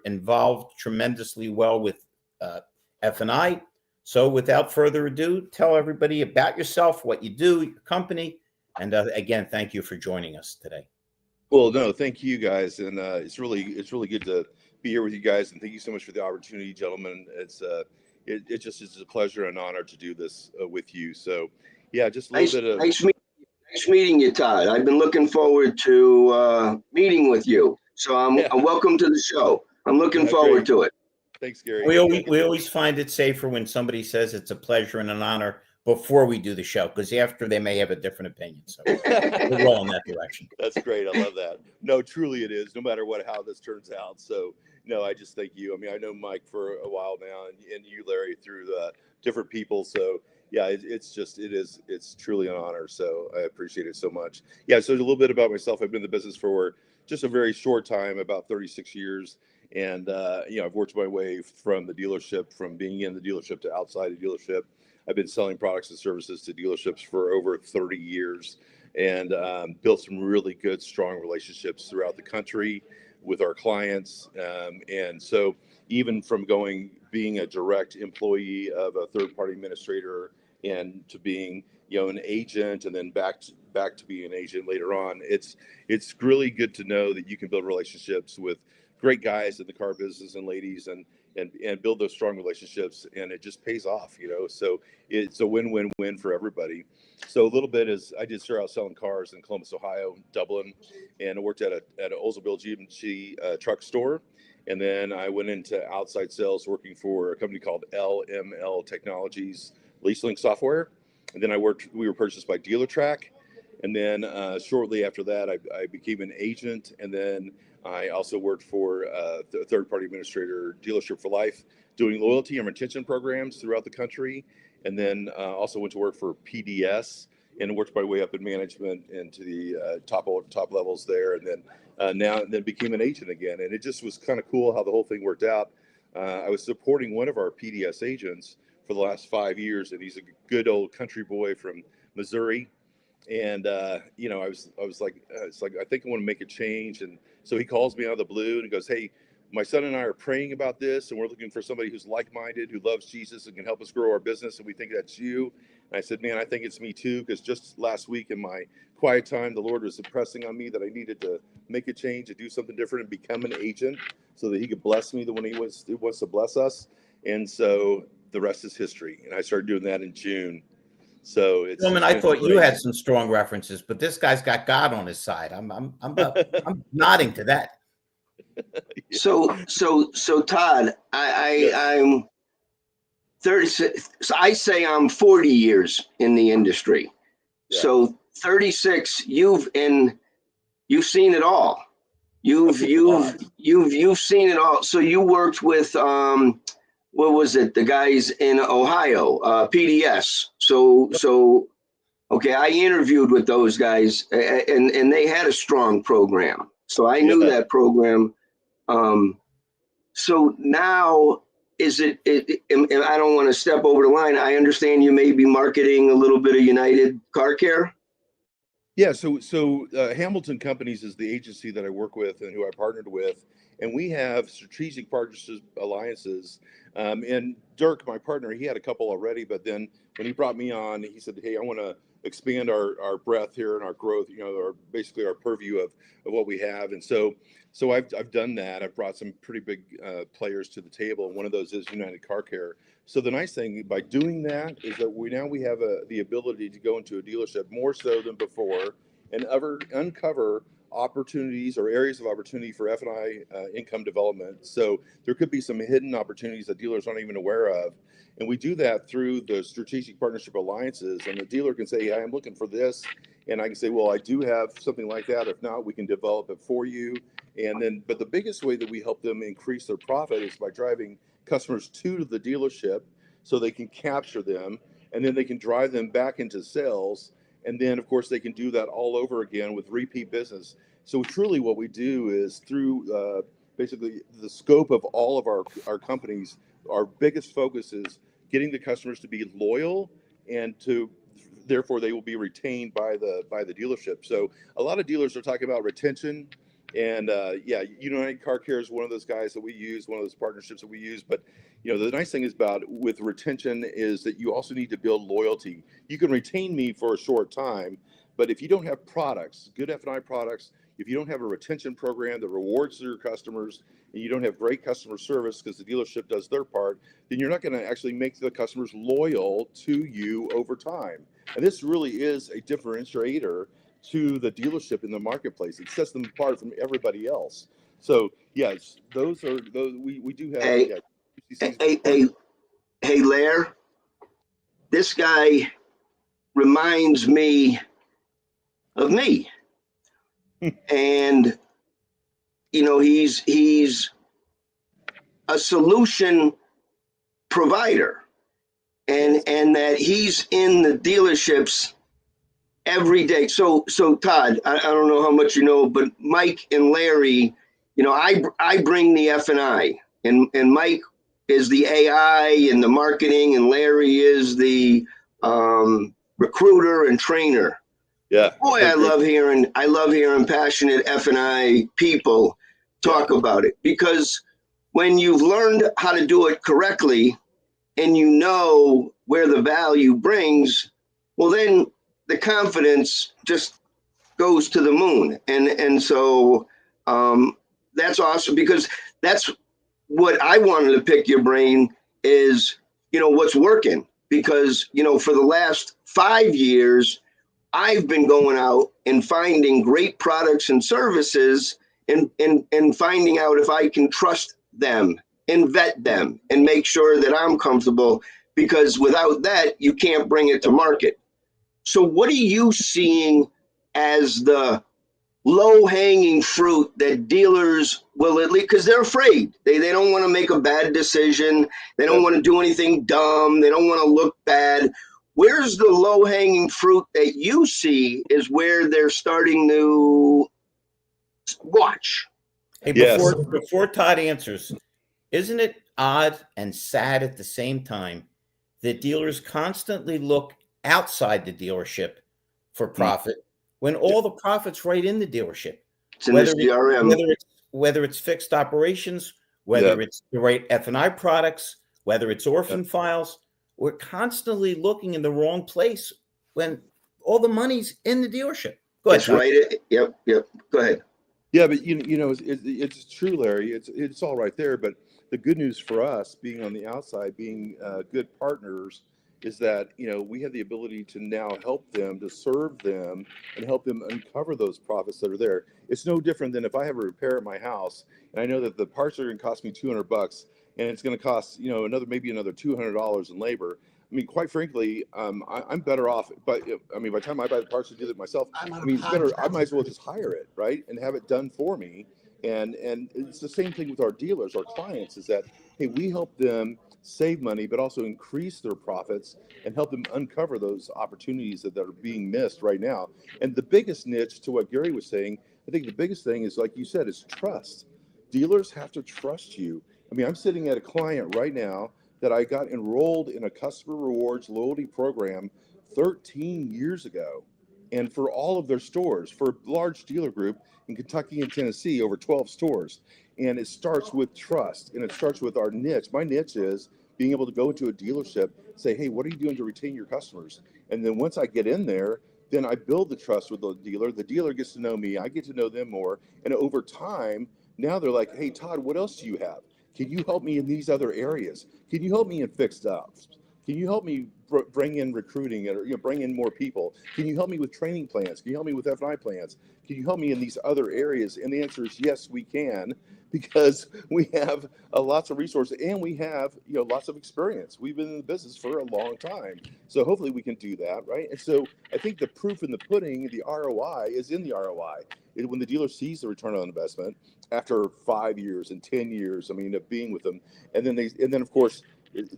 involved tremendously well with F&I. So without further ado, tell everybody about yourself, what you do, your company, and again, thank you for joining us today. Well, no, thank you guys, and it's really good to be here with you guys, and thank you so much for the opportunity, gentlemen. It just is a pleasure and honor to do this with you. So, yeah, just a little bit of nice meeting you, Todd. I've been looking forward to meeting with you. So I'm welcome to the show. I'm looking forward to it. Thanks, Gary. We always find it safer when somebody says it's a pleasure and an honor before we do the show, because after they may have a different opinion. So we're well in that direction. That's great. I love that. No, truly it is, no matter how this turns out. So, no, I just thank you. I mean, I know Mike for a while now, and you, Larry, through different people. So, yeah, it's truly an honor. So I appreciate it so much. Yeah, so a little bit about myself. I've been in the business for just a very short time, about 36 years. And, I've worked my way from the dealership, from being in the dealership to outside the dealership. I've been selling products and services to dealerships for over 30 years and built some really good, strong relationships throughout the country with our clients. And so even from being a direct employee of a third-party administrator and to being, an agent, and then back to being an agent later on, it's really good to know that you can build relationships with great guys in the car business and ladies and build those strong relationships, and it just pays off, so it's a win-win-win for everybody. So a little bit is I did start out selling cars in Columbus, Ohio, Dublin, and I worked at an Oldsmobile GMC truck store, and then I went into outside sales working for a company called LML Technologies Leaselink Software, and then we were purchased by DealerTrack, and then shortly after that I became an agent, and then I also worked for the third-party administrator Dealership for Life, doing loyalty and retention programs throughout the country, and then also went to work for PDS and worked my way up in management into the top levels there, and then became an agent again. And it just was kind of cool how the whole thing worked out. I was supporting one of our PDS agents for the last 5 years, and he's a good old country boy from Missouri. And I was like, I think I want to make a change. And so he calls me out of the blue and goes, "Hey, my son and I are praying about this, and we're looking for somebody who's like-minded, who loves Jesus and can help us grow our business. And we think that's you." And I said, "Man, I think it's me too, because just last week in my quiet time, the Lord was impressing on me that I needed to make a change and do something different and become an agent so that he could bless me when he wants to bless us." And so the rest is history. And I started doing that in June. So it's. Gentlemen, I thought you had some strong references, but this guy's got God on his side. I'm nodding to that. So Todd, I'm 36. So I say I'm 40 years in the industry. Yeah. So 36, you've seen it all. You've seen it all. So you worked with what was it? The guys in Ohio, PDS. So okay, I interviewed with those guys, and they had a strong program. So I knew that program. So now is it? And I don't want to step over the line. I understand you may be marketing a little bit of United Car Care. Yeah, so Hamilton Companies is the agency that I work with and who I partnered with, and we have strategic partnership alliances. And Dirk, my partner, he had a couple already, but then when he brought me on, he said, "Hey, I want to expand our breadth here and our growth, basically our purview of what we have." And so I've done that. I've brought some pretty big players to the table, and one of those is United Car Care. So the nice thing by doing that is that we have the ability to go into a dealership more so than before and uncover opportunities or areas of opportunity for F&I income development. So there could be some hidden opportunities that dealers aren't even aware of. And we do that through the strategic partnership alliances. And the dealer can say, "Hey, I'm looking for this." And I can say, "Well, I do have something like that. If not, we can develop it for you." But the biggest way that we help them increase their profit is by driving customers to the dealership so they can capture them, and then they can drive them back into sales. And then, of course, they can do that all over again with repeat business. So truly what we do is through basically the scope of all of our companies, our biggest focus is getting the customers to be loyal, and therefore they will be retained by the dealership. So a lot of dealers are talking about retention, And yeah, United Car Care is one of those guys that we use, one of those partnerships that we use. But the nice thing is about with retention is that you also need to build loyalty. You can retain me for a short time, but if you don't have products, good F&I products, if you don't have a retention program that rewards your customers, and you don't have great customer service because the dealership does their part, then you're not going to actually make the customers loyal to you over time. And this really is a differentiator to the dealership in the marketplace. It sets them apart from everybody else. So yes, those we do have. Hey, Yeah, hey, Lair, this guy reminds me of me. And he's a solution provider, and that he's in the dealerships every day. So Todd, I don't know how much you know, but Mike and Larry, I bring the F&I, and Mike is the AI and the marketing, and Larry is the recruiter and trainer. Yeah. Boy, I love hearing passionate F&I people talk about it, because when you've learned how to do it correctly and you know where the value brings, well, then the confidence just goes to the moon. And so that's awesome, because that's what I wanted to pick your brain is, what's working, because, for the last 5 years, I've been going out and finding great products and services and finding out if I can trust them and vet them and make sure that I'm comfortable, because without that, you can't bring it to market. So what are you seeing as the low-hanging fruit that dealers will, at least, because they're afraid. They don't want to make a bad decision. They don't want to do anything dumb. They don't want to look bad. Where's the low-hanging fruit that you see is where they're starting to watch? Hey, before Todd answers, isn't it odd and sad at the same time that dealers constantly look outside the dealership for profit when all the profit's right in the dealership? It's in the CRM. Whether it's fixed operations, whether it's the right F&I products, whether it's orphan files, we're constantly looking in the wrong place when all the money's in the dealership. Go ahead, That's right. Yep. Go ahead. Yeah, but it's true, Larry. It's all right there. But the good news for us, being on the outside, being good partners, is that we have the ability to now help them, to serve them, and help them uncover those profits that are there. It's no different than if I have a repair at my house and I know that the parts are going to cost me $200, and it's going to cost maybe another $200 in labor. I mean, quite frankly, I'm better off. But by the time I buy the parts and do it myself, I might as well just hire it, right, and have it done for me. And it's the same thing with our dealers, our clients, is that, hey, we help them save money, but also increase their profits and help them uncover those opportunities that are being missed right now. And the biggest niche, to what Gary was saying, I think the biggest thing is, like you said, is trust. Dealers have to trust you. I mean, I'm sitting at a client right now that I got enrolled in a customer rewards loyalty program 13 years ago. And for all of their stores, for a large dealer group in Kentucky and Tennessee, over 12 stores. And it starts with trust, and it starts with our niche. My niche is being able to go into a dealership, say, hey, what are you doing to retain your customers? And then once I get in there, then I build the trust with the dealer. The dealer gets to know me. I get to know them more. And over time, now they're like, hey, Todd, what else do you have? Can you help me in these other areas? Can you help me in fixed ops? Can you help me bring in recruiting, or bring in more people? Can you help me with training plans? Can you help me with F&I plans? Can you help me in these other areas? And the answer is yes, we can, because we have lots of resources and we have lots of experience. We've been in the business for a long time, so hopefully we can do that, right? And so I think the proof in the pudding, the ROI, is in the ROI. When the dealer sees the return on investment after 5 years and 10 years, of being with them, and then of course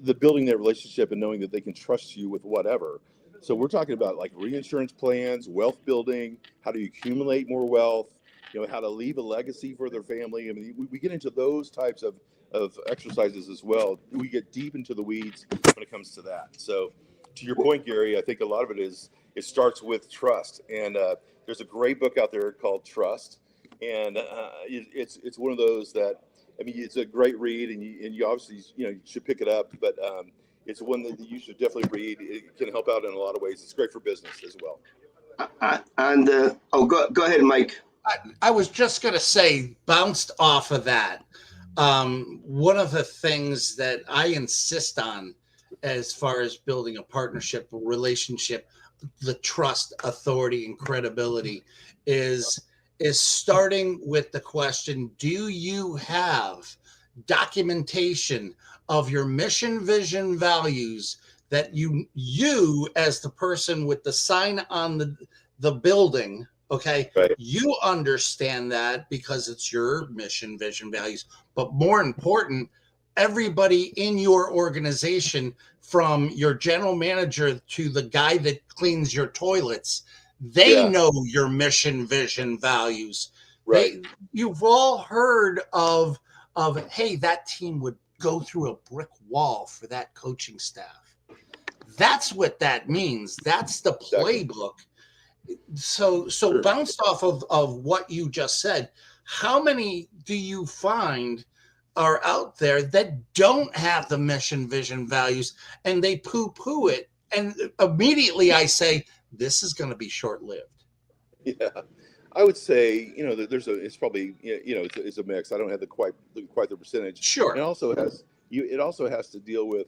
the building that relationship and knowing that they can trust you with whatever. So we're talking about like reinsurance plans, wealth building, how to accumulate more wealth, how to leave a legacy for their family. I mean, we get into those types of exercises as well. We get deep into the weeds when it comes to that. So to your point, Gary, I think a lot of it starts with trust. And there's a great book out there called Trust. and it's one of those that, I mean, it's a great read, and you obviously, you should pick it up, but it's one that you should definitely read. It can help out in a lot of ways. It's great for business as well. Go ahead, Mike. I was just going to say, bounced off of that. One of the things that I insist on as far as building a partnership, a relationship, the trust, authority, and credibility is starting with the question, do you have documentation of your mission, vision, values that you as the person with the sign on the building, okay, right, you understand that because it's your mission, vision, values, but more important, everybody in your organization, from your general manager to the guy that cleans your toilets, they know your mission, vision, values. Right. You've all heard of, hey, that team would go through a brick wall for that coaching staff. That's what that means. That's the playbook. So sure. Bounced off of what you just said, how many do you find are out there that don't have the mission, vision, values, and they poo-poo it? And immediately I say, this is going to be short-lived. Yeah, I would say, it's probably, it's a mix. I don't have quite the percentage. Sure. And it also has to deal with,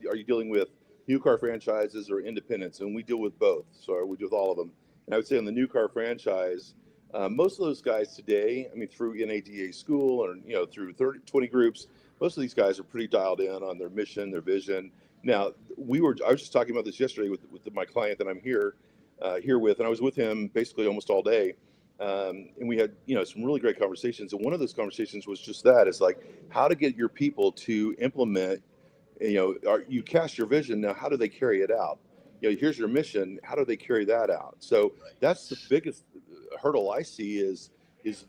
are you dealing with new car franchises or independents? And we deal with both. So we deal with all of them. And I would say on the new car franchise, most of those guys today, I mean, through NADA school or, through 20 groups, most of these guys are pretty dialed in on their mission, their vision. Now, I was just talking about this yesterday with my client that I'm here with, and I was with him basically almost all day. And we had, some really great conversations. And one of those conversations was just that, is like how to get your people to implement, you cast your vision. Now, how do they carry it out? Here's your mission. How do they carry that out? So that's the biggest hurdle I see is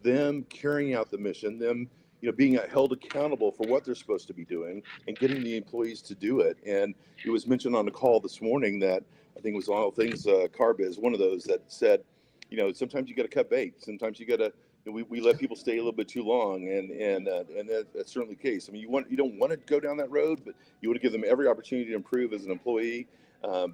them carrying out the mission, them, being held accountable for what they're supposed to be doing and getting the employees to do it. And it was mentioned on the call this morning that I think it was All Things Carbiz, one of those that said, sometimes you got to cut bait. Sometimes you got to, we let people stay a little bit too long, and that's certainly the case. I mean, you don't want to go down that road, but you want to give them every opportunity to improve as an employee.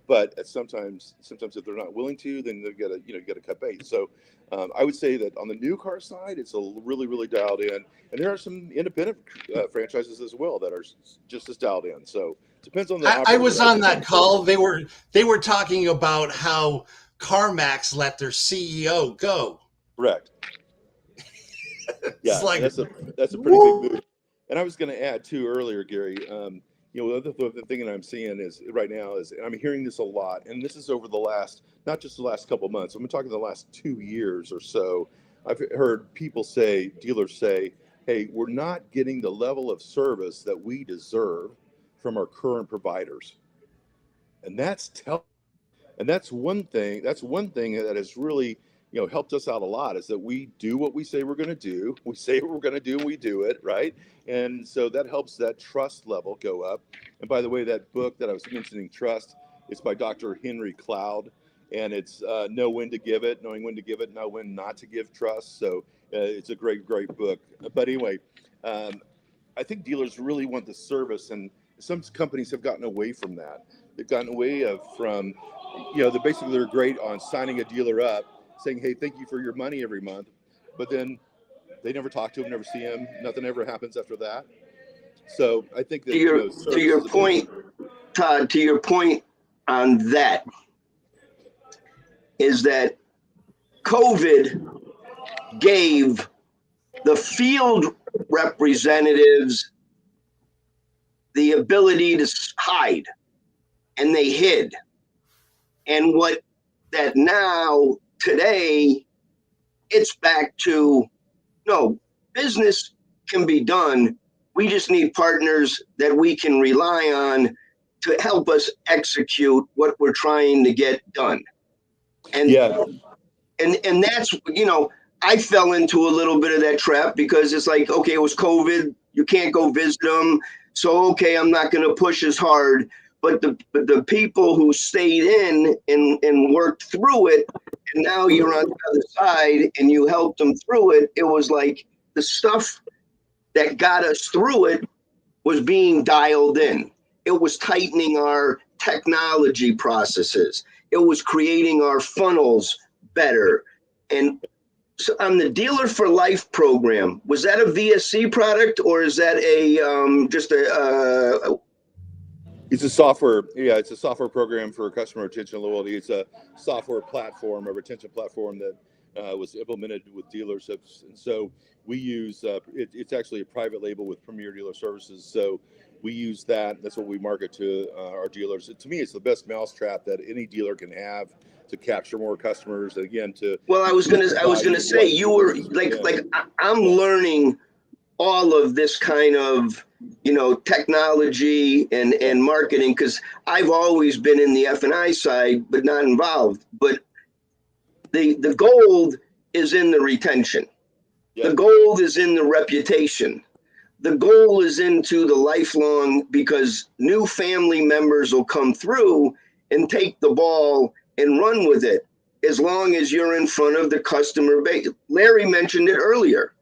But sometimes if they're not willing to, then they've got to, you got to cut bait. So I would say that on the new car side, it's really, really dialed in, and there are some independent franchises as well that are just as dialed in. So it depends on the. I was on that call. They were talking about how CarMax let their CEO go. Correct. Yeah, like, that's a pretty big move. And I was going to add too earlier, Gary. The thing that I'm seeing is right now is, and I'm hearing this a lot, and this is over not just the last couple of months. I'm talking the last 2 years or so. I've heard dealers say, hey, we're not getting the level of service that we deserve from our current providers. And that's one thing that has really, helped us out a lot, is that we do what we say we're going to do. We say what we're going to do, and we do it, right? And so that helps that trust level go up. And by the way, that book that I was mentioning, Trust, it's by Dr. Henry Cloud, and it's Know When to Give It, Knowing When to Give It, Know When Not to Give Trust. So it's a great book. But anyway, I think dealers really want the service, and some companies have gotten away from that. They've gotten away from, they're great on signing a dealer up, saying, hey, thank you for your money every month. But then they never talk to him, never see him. Nothing ever happens after that. So I think that to your point, Todd, to your point on that is that COVID gave the field representatives the ability to hide, and they hid. And what that now today, it's back to, no, business can be done. We just need partners that we can rely on to help us execute what we're trying to get done. And and that's, I fell into a little bit of that trap, because it's like, okay, it was COVID, you can't go visit them. So, okay, I'm not going to push as hard. but the people who stayed in and worked through it, and now you're on the other side and you helped them through it. It was like the stuff that got us through it was being dialed in. It was tightening our technology processes. It was creating our funnels better. And so on the Dealer for Life program, was that a VSC product, or is that a just a It's a software, yeah, it's a software program for customer retention and loyalty. It's a software platform, a retention platform that was implemented with dealerships. And so we use, it's actually a private label with Premier Dealer Services. So we use that. That's what we market to our dealers. To me, it's the best mousetrap that any dealer can have to capture more customers. And again, well, I was gonna say, you were I'm learning all of this kind of, technology and marketing, because I've always been in the F&I side, but not involved. But the gold is in the retention. Yeah. The gold is in the reputation. The goal is into the lifelong, because new family members will come through and take the ball and run with it as long as you're in front of the customer base. Larry mentioned it earlier.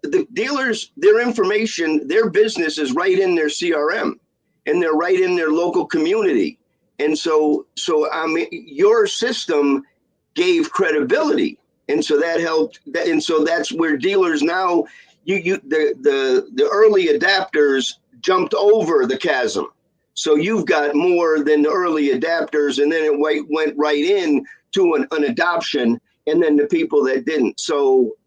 The dealers, their information, their business is right in their CRM, and they're right in their local community. And so your system gave credibility. And so that helped. And so that's where dealers now, the early adapters jumped over the chasm. So you've got more than the early adapters, and then it went right in to an adoption, and then the people that didn't. So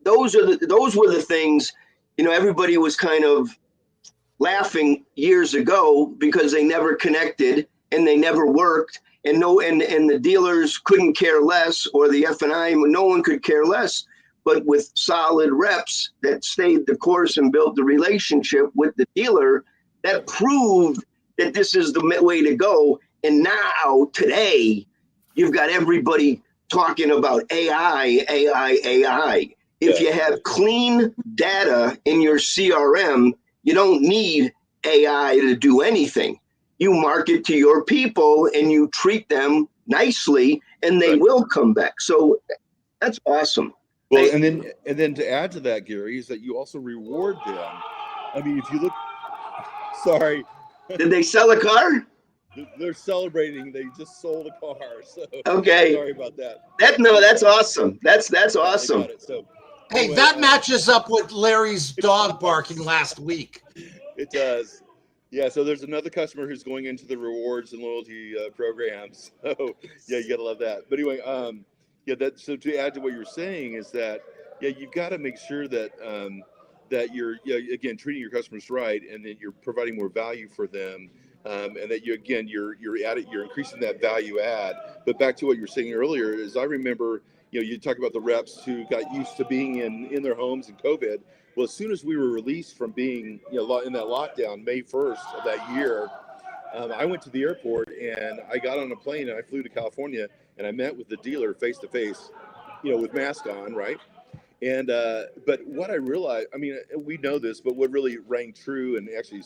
those were the things, everybody was kind of laughing years ago because they never connected and they never worked, and the dealers couldn't care less, or the F&I, no one could care less. But with solid reps that stayed the course and built the relationship with the dealer, that proved that this is the way to go. And now, today, you've got everybody talking about AI. If you have clean data in your CRM, you don't need AI to do anything. You market to your people and you treat them nicely, and they will come back. So that's awesome. Well, and then to add to that, Gary, is that you also reward them. I mean, if you look, sorry. Did they sell a car? They're celebrating. They just sold a car. So okay. Sorry about that. That's awesome. That's awesome. So, hey, anyway, that matches up with Larry's dog barking last week. It does. Yeah, so there's another customer who's going into the rewards and loyalty programs. So yeah, you gotta love that. But anyway, so to add to what you're saying is that you've got to make sure that that you're again treating your customers right, and that you're providing more value for them, and that you're increasing that value add. But back to what you were saying earlier is, I remember you talk about the reps who got used to being in their homes in COVID. Well, as soon as we were released from being in that lockdown, May 1st of that year, I went to the airport and I got on a plane and I flew to California, and I met with the dealer face to face, with mask on, right? And but what I realized, I mean, we know this, but what really rang true and actually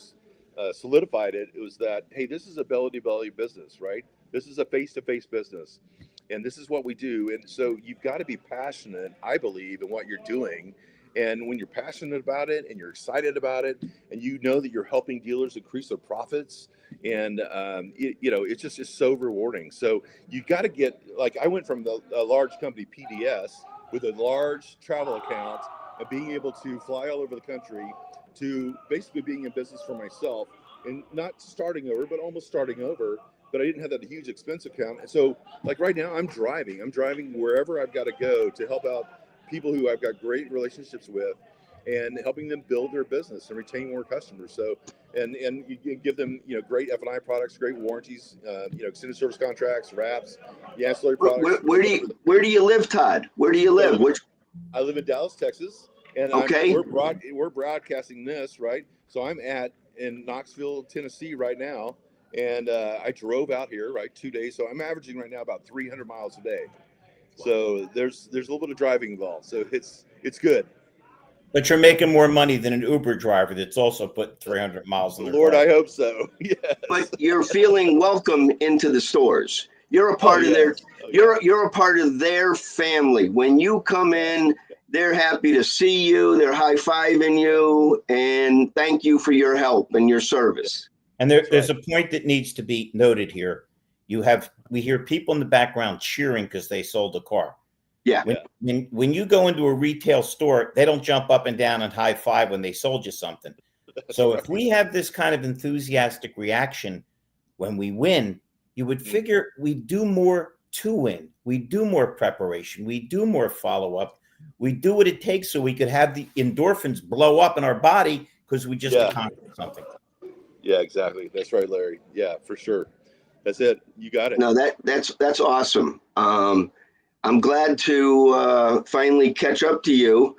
solidified it was that, hey, this is a belly-to-belly business, right? This is a face-to-face business, and this is what we do. And so you've got to be passionate, I believe, in what you're doing. And when you're passionate about it and you're excited about it, and you know that you're helping dealers increase their profits, and it's just so rewarding. So you got to get, like, I went from a large company, PDS, with a large travel account and being able to fly all over the country, to basically being in business for myself, and not starting over, but almost starting over. But I didn't have that huge expense account. And so, like, right now I'm driving wherever I've got to go to help out people who I've got great relationships with, and helping them build their business and retain more customers. So, and you give them, great F&I products, great warranties, extended service contracts, wraps, the ancillary products. Where do you live, Todd? Where do you live? I live in Dallas, Texas, and we're broadcasting this, right? So I'm in Knoxville, Tennessee right now, and I drove out here, right, 2 days. So I'm averaging right now about 300 miles a day. So there's a little bit of driving involved. So it's good. But you're making more money than an Uber driver that's also put 300 miles on their Lord, car. I hope so. Yes. But you're feeling welcome into the stores. You're a part of their. You're a part of their family. When you come in, they're happy to see you. They're high-fiving you and thank you for your help and your service. And there's a point that needs to be noted here. We hear people in the background cheering because they sold a car. Yeah. When you go into a retail store, they don't jump up and down and high five when they sold you something. So if we have this kind of enthusiastic reaction when we win, you would figure we do more to win. We do more preparation. We do more follow-up. We do what it takes so we could have the endorphins blow up in our body because we just accomplished something. Yeah, exactly. That's right, Larry. Yeah, for sure. That's it. You got it. No, that's awesome. I'm glad to finally catch up to you.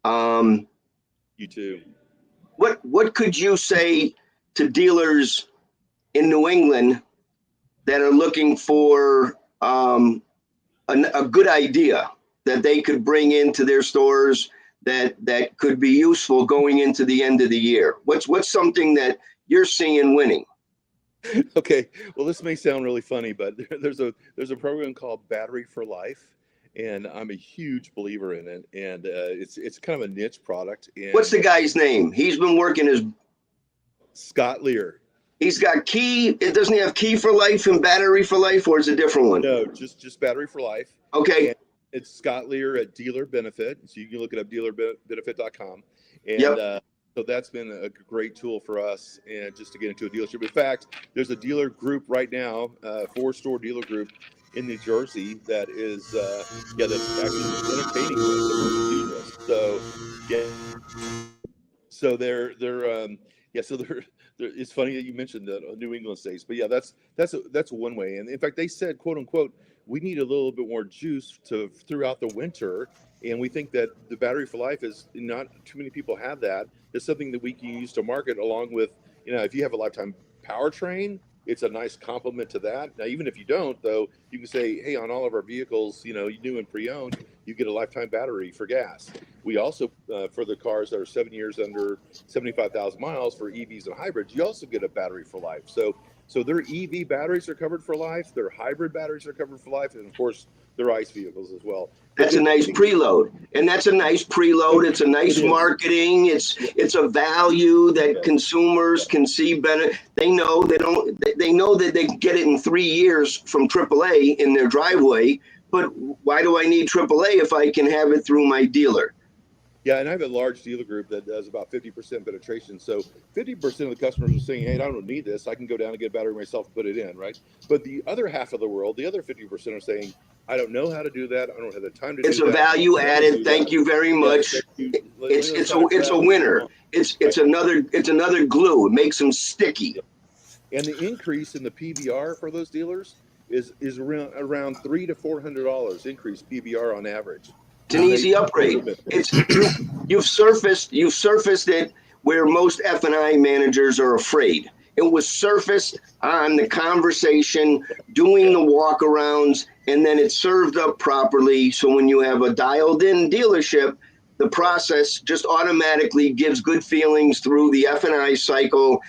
You too. What could you say to dealers in New England that are looking for a good idea that they could bring into their stores that could be useful going into the end of the year? What's something that you're seeing winning? Okay. Well, this may sound really funny, but there's a program called Battery for Life, and I'm a huge believer in it. And it's kind of a niche product. And What's the guy's name? He's been working his Scott Lear. He's got Key. It doesn't he have Key for Life and Battery for Life, or is it a different one? No, just Battery for Life. Okay. And it's Scott Lear at Dealer Benefit, so you can look it up, dealerbenefit.com. And so that's been a great tool for us, and just to get into a dealership. In fact, there's a dealer group right now, 4-store dealer group in New Jersey that is that's actually entertaining us. So so they're it's funny that you mentioned the New England states, but that's one way. And in fact, they said, quote unquote, we need a little bit more juice throughout the winter. And we think that the Battery for Life is not too many people have that. It's something that we can use to market along with, if you have a lifetime powertrain, it's a nice complement to that. Now, even if you don't, though, you can say, hey, on all of our vehicles, new and pre-owned, you get a lifetime battery for gas. We also, for the cars that are 7 years under 75,000 miles for EVs and hybrids, you also get a Battery for Life. So their EV batteries are covered for life. Their hybrid batteries are covered for life. And, of course, their ICE vehicles as well. That's a nice preload. And that's a nice preload. It's a nice marketing. It's a value that consumers can see better. They know they know that they can get it in 3 years from AAA in their driveway. But why do I need AAA if I can have it through my dealer? Yeah, and I have a large dealer group that does about 50% penetration. So 50% of the customers are saying, hey, I don't need this. I can go down and get a battery myself and put it in, right? But the other half of the world, the other 50% are saying, I don't know how to do that. I don't have the time to do that. It's a value added. Thank you very much. It's a winner. It's another glue. It makes them sticky. And the increase in the PVR for those dealers is around $300 to $400 increase PVR on average. It's an easy upgrade. You've surfaced it where most F&I managers are afraid. It was surfaced on the conversation, doing the walkarounds, and then it's served up properly. So when you have a dialed-in dealership, the process just automatically gives good feelings through the F&I cycle,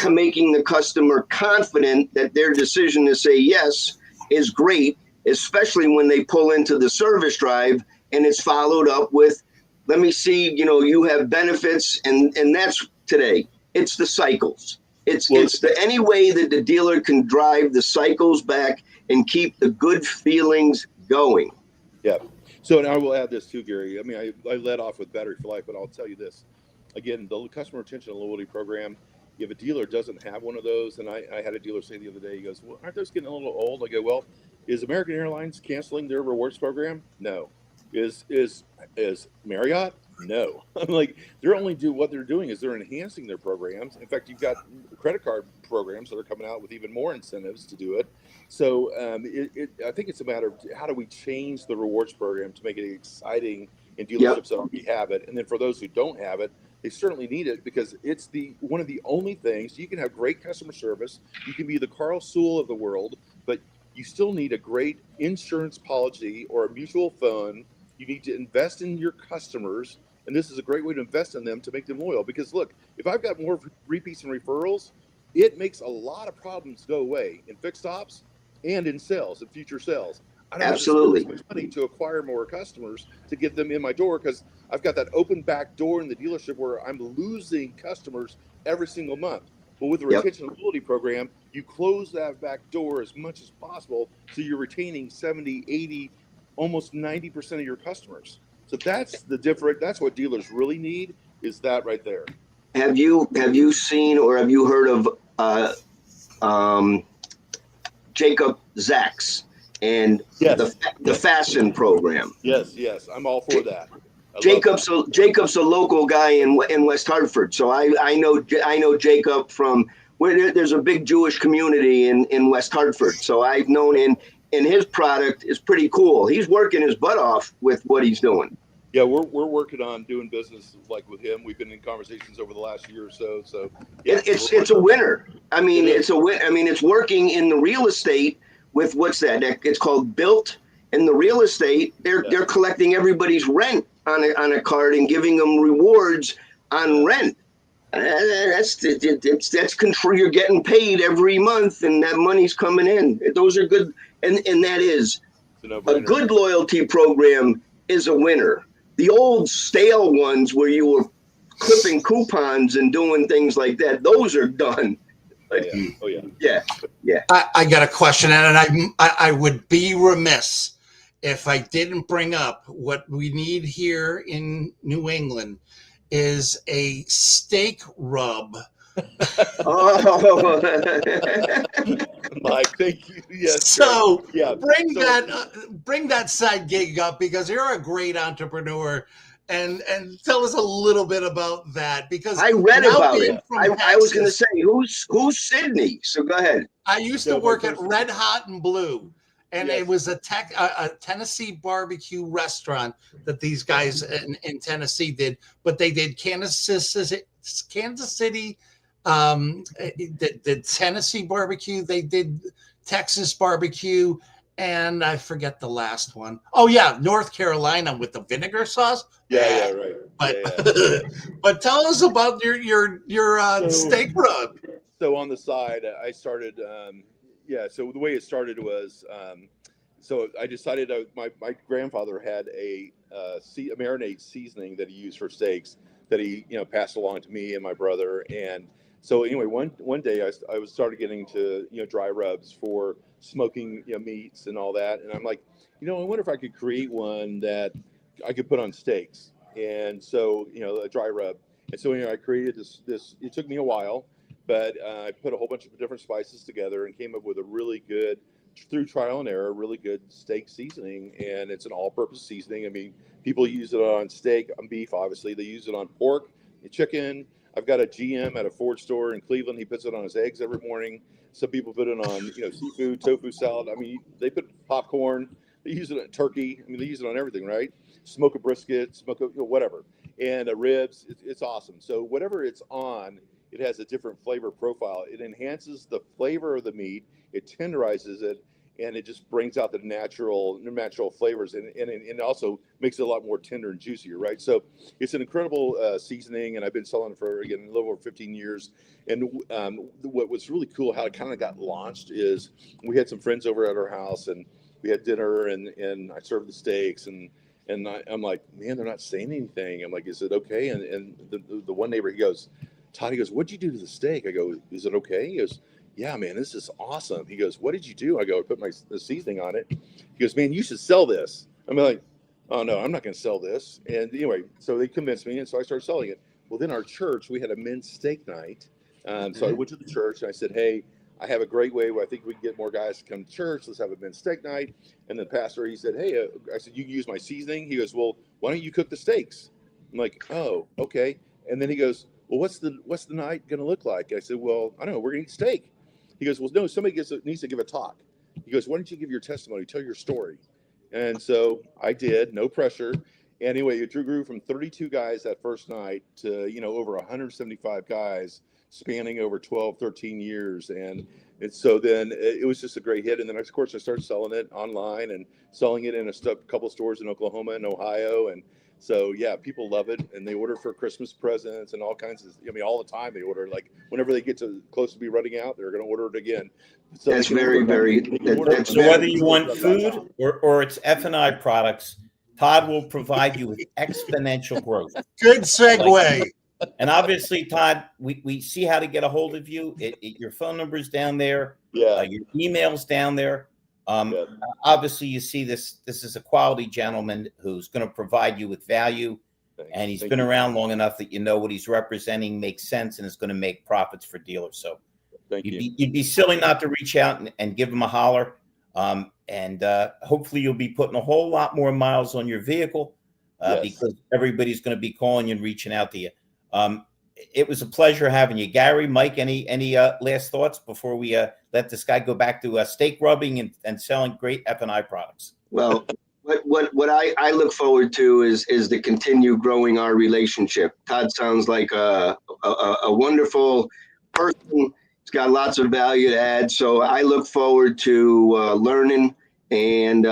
making the customer confident that their decision to say yes is great, especially when they pull into the service drive and it's followed up with, let me see, you have benefits, and that's today. It's the cycles. It's any way that the dealer can drive the cycles back and keep the good feelings going. Yeah. So, and I will add this too, Gary. I mean, I led off with Battery for Life, but I'll tell you this. Again, the customer retention and loyalty program, if a dealer doesn't have one of those, and I had a dealer say the other day, he goes, well, aren't those getting a little old? I go, well, is American Airlines canceling their rewards program? No. Is Marriott? No. I'm like, what they're doing is they're enhancing their programs. In fact, you've got credit card programs that are coming out with even more incentives to do it. So I think it's a matter of how do we change the rewards program to make it exciting in dealerships that already have it. And then for those who don't have it, they certainly need it because it's one of the only things. You can have great customer service. You can be the Carl Sewell of the world, but you still need a great insurance policy or a mutual fund. You need to invest in your customers And this is a great way to invest in them to make them loyal. Because look, if I've got more repeats and referrals, it makes a lot of problems go away in fixed ops and in sales and future sales. I don't have to spend as much money to acquire more customers to get them in my door because I've got that open back door in the dealership where I'm losing customers every single month. But with the retention and loyalty program, you close that back door as much as possible so you're retaining 70, 80, almost 90% of your customers. So that's the different. That's what dealers really need, is that right there. Have you seen or have you heard of Jacob Zaks and the Fasten program? Yes, I'm all for that. Jacob's a local guy in West Hartford, so I know Jacob from where there's a big Jewish community in West Hartford. So I've known and his product is pretty cool. He's working his butt off with what he's doing. Yeah, we're working on doing business like with him. We've been in conversations over the last year or so. So yeah, it's a winner. I mean, it's a win. I mean, it's working in the real estate with what's that? It's called Built. In the real estate, they're collecting everybody's rent on a card and giving them rewards on rent. That's control. You're getting paid every month, and that money's coming in. Those are good, and that is a good loyalty program is a winner. The old stale ones where you were clipping coupons and doing things like that, those are done. Yeah. I got a question, and I would be remiss if I didn't bring up what we need here in New England is a steak rub. Oh, Mike, thank you. Yes. So bring that side gig up because you're a great entrepreneur, and tell us a little bit about that because I read about it. I was going to say who's Sydney. So go ahead. I used to work at Red Hot and Blue. And it was a Tennessee barbecue restaurant that these guys in Tennessee did, but they did Kansas City, the Tennessee barbecue. They did Texas barbecue, and I forget the last one. Oh yeah, North Carolina with the vinegar sauce. Yeah, right. But tell us about your steak rub. So on the side, I started. So the way it started was, so I decided my grandfather had a marinade seasoning that he used for steaks that he passed along to me and my brother. And so anyway, one day I started getting to dry rubs for smoking meats and all that, and I'm like, I wonder if I could create one that I could put on steaks. And so a dry rub. And so I created this. It took me a while. But I put a whole bunch of different spices together and came up with a really good, through trial and error, really good steak seasoning. And it's an all-purpose seasoning. I mean, people use it on steak, on beef, obviously. They use it on pork, chicken. I've got a GM at a Ford store in Cleveland. He puts it on his eggs every morning. Some people put it on, seafood, tofu salad. I mean, they put popcorn. They use it on turkey. I mean, they use it on everything, right? Smoke a brisket, whatever. And ribs. It's awesome. So whatever it's on, it has a different flavor profile. It enhances the flavor of the meat. It tenderizes it, and it just brings out the natural flavors, and it also makes it a lot more tender and juicier, right? So it's an incredible seasoning, and I've been selling it for, again, a little over 15 years. And what was really cool, how it kind of got launched, is we had some friends over at our house, and we had dinner, and I served the steaks, and I'm like, man, they're not saying anything. I'm like, is it okay? And the one neighbor, he goes, Todd, he goes, what'd you do to the steak? I go, is it okay? He goes, yeah, man, this is awesome. He goes, what did you do? I go, I put the seasoning on it. He goes, man, you should sell this. I'm like, oh, no, I'm not going to sell this. And anyway, so they convinced me, and so I started selling it. Well, then our church, we had a men's steak night. So I went to the church, and I said, hey, I have a great way where I think we can get more guys to come to church. Let's have a men's steak night. And the pastor, he said, hey, I said, you can use my seasoning. He goes, well, why don't you cook the steaks? I'm like, oh, okay. And then he goes, well, what's the night going to look like? I said, well, I don't know. We're going to eat steak. He goes, well, no, somebody needs to give a talk. He goes, why don't you give your testimony, tell your story? And so I did, no pressure. Anyway, it grew from 32 guys that first night to, over 175 guys spanning over 12, 13 years. And so then it was just a great hit. And then, of course, I started selling it online and selling it in a couple stores in Oklahoma and Ohio. And So yeah, people love it, and they order for Christmas presents and all kinds of. I mean, all the time they order. Like whenever they get to close to be running out, they're going to order it again. So That's very. That's So very. whether you want food or it's F&I products, Todd will provide you with exponential growth. Good segue. And obviously, Todd, we see how to get a hold of you. Your phone number's down there. Yeah. Your email's down there. Yeah. Obviously, you see this is a quality gentleman who's going to provide you with value. Thanks. And he's Thank been you. around long enough that you know what he's representing makes sense and is going to make profits for dealers. So Thank you. you'd be silly not to reach out and give him a holler. And hopefully you'll be putting a whole lot more miles on your vehicle Yes. because everybody's going to be calling you and reaching out to you. It was a pleasure having you. Gary, Mike, any last thoughts before we let this guy go back to steak rubbing and selling great F&I products? Well, what I look forward to is to continue growing our relationship. Todd sounds like a wonderful person. He's got lots of value to add. So I look forward to learning, and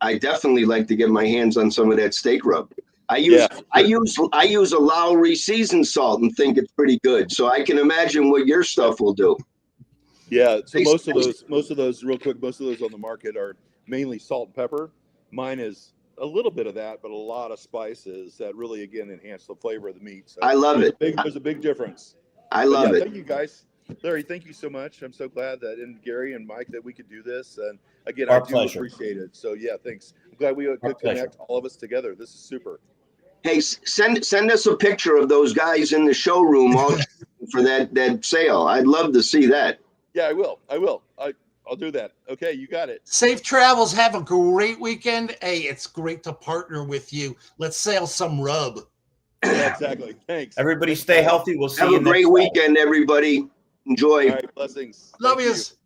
I definitely like to get my hands on some of that steak rub. I use a Lowry seasoned salt and think it's pretty good. So I can imagine what your stuff will do. Yeah. So most of those real quick, most of those on the market are mainly salt and pepper. Mine is a little bit of that, but a lot of spices that really, again, enhance the flavor of the meat. So I love it. There's a big difference. I love it. Thank you, guys. Larry, thank you so much. I'm so glad that, and Gary and Mike, that we could do this. And again, Our I do pleasure. appreciate it. So yeah, thanks. I'm glad we could connect all of us together. This is super. Hey, send us a picture of those guys in the showroom all for that sale. I'd love to see that. Yeah, I will. I'll do that. Okay, you got it. Safe travels. Have a great weekend. Hey, it's great to partner with you. Let's sell some rub. Yeah, exactly. Thanks. Everybody stay healthy. We'll see you Have a great next time. weekend, everybody. Enjoy. All right, blessings. Love Thank yous.